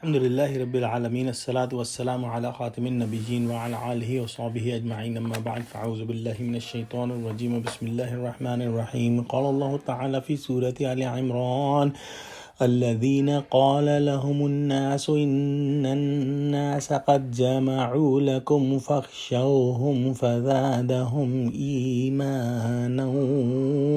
Alhamdulillahi Rabbil Alameen, As-salatu was-salamu ala khatimin nabiyyin wa ala alihi wa sahbihi ajma'in, amma ba'd, fa'auzu billahi minash shaitanir rajim, bismillahir rahmanir rahim. Qala Allahu ta'ala fi Surah Al-E-Imran, الذين قال لهم الناس إن الناس قد جمعوا لكم فاخشوهم فزادهم إيمانا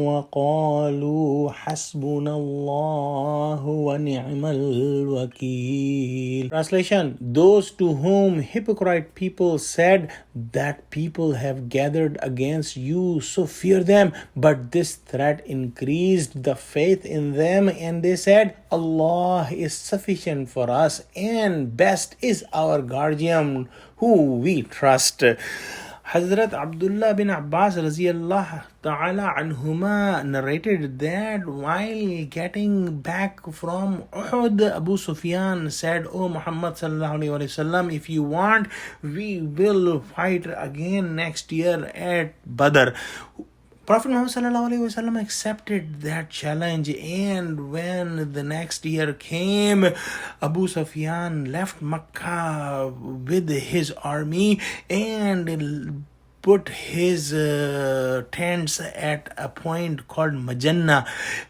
وقالوا حسبنا الله ونعم الوكيل. Translation: Those to whom hypocrite people said that people have gathered against you, so fear them. But this threat increased the faith in them, and they said, Allah is sufficient for us, and best is our guardian who we trust. Hazrat Abdullah bin Abbas raziyallahu ta'ala anhuma narrated that while getting back from Uhud, Abu Sufyan said, "O Muhammad sallallahu alaihi wasallam, if you want, we will fight again next year at Badr." Prophet Muhammad sallallahu alaihi wasallam accepted that challenge, and when the next year came, Abu Sufyan left Makkah with his army and put his tents at a point called Majannah.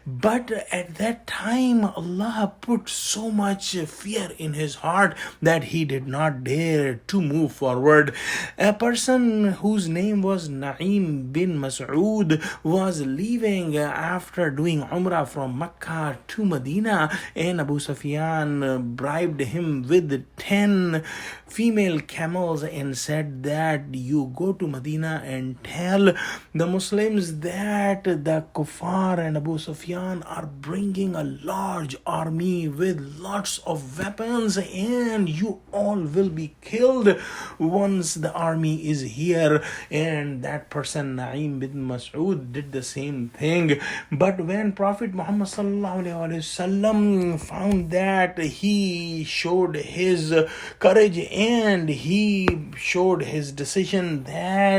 But at that time, Allah put so much fear in his heart that he did not dare to move forward. A person whose name was Na'im bin Mas'ud was leaving after doing Umrah from Makkah to Medina, and Abu Sufyan bribed him with 10 female camels and said that you go to Medina and tell the Muslims that the Kuffar and Abu Sufyan are bringing a large army with lots of weapons, and you all will be killed once the army is here. And that person, Na'im bin Mas'ud, did the same thing. But when Prophet Muhammad sallallahu alaihi wasallam found that he showed his courage and he showed his decision that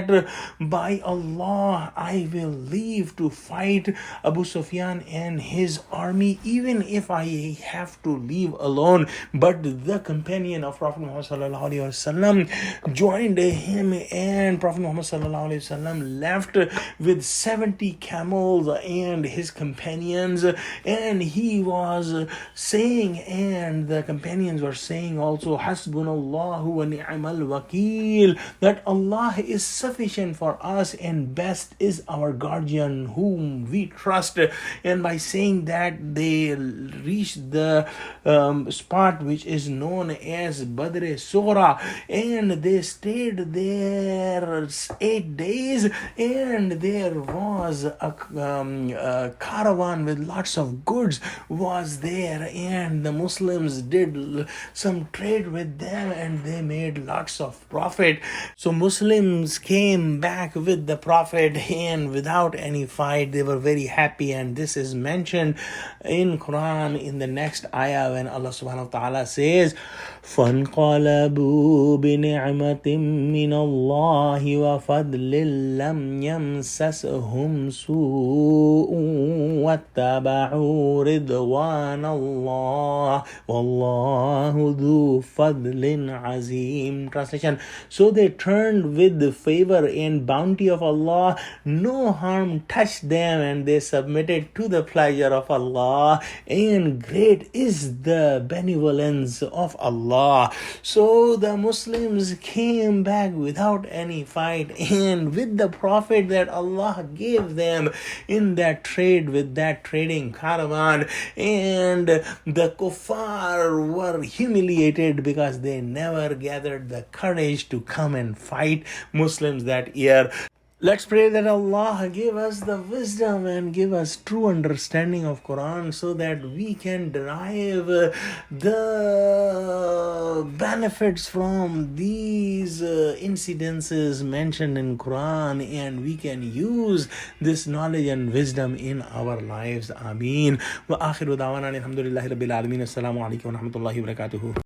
by Allah I will leave to fight Abu Sufyan and his army, even if I have to leave alone. But the companion of Prophet Muhammad sallallahu alaihi wasallam joined him, and Prophet Muhammad sallallahu alaihi wasallam left with 70 camels and his companions, and he was saying, and the companions were saying also, Hasbunallahu wa ni'mal wakil, that Allah is sufficient for us and best is our guardian whom we trust. And by saying that, they reached the spot which is known as Badr Surah, and they stayed there 8 days, and there was a caravan with lots of goods was there, and the Muslims did some trade with them and they made lots of profit. So Muslims came back with the Prophet, and without any fight they were very happy. And this is mentioned in Quran in the next ayah when Allah subhanahu wa ta'ala says, فَانْقَلَبُوا بِنِعْمَةٍ مِّنَ اللَّهِ وَفَضْلٍ لَمْ يَمْسَسْهُمْ سُوءٌ وَاتَّبَعُوا رِضْوَانَ اللَّهِ وَاللَّهُ ذُو فَضْلٍ عَظِيمٍ. Translation: So they turned with the favor and bounty of Allah, no harm touched them, and they submitted to the pleasure of Allah, and great is the benevolence of Allah. So the Muslims came back without any fight, and with the Prophet that Allah gave them in that trade with that trading caravan, and the kuffar were humiliated because they never gathered the courage to come and fight Muslims that year. Let's pray that Allah give us the wisdom and give us true understanding of Quran so that we can derive the benefits from these incidences mentioned in Quran, and we can use this knowledge and wisdom in our lives. Ameen. Wa akhiru da'wana alhamdulillahi rabbil alameen. Assalamu alaikum wa rahmatullahi wa barakatuhu.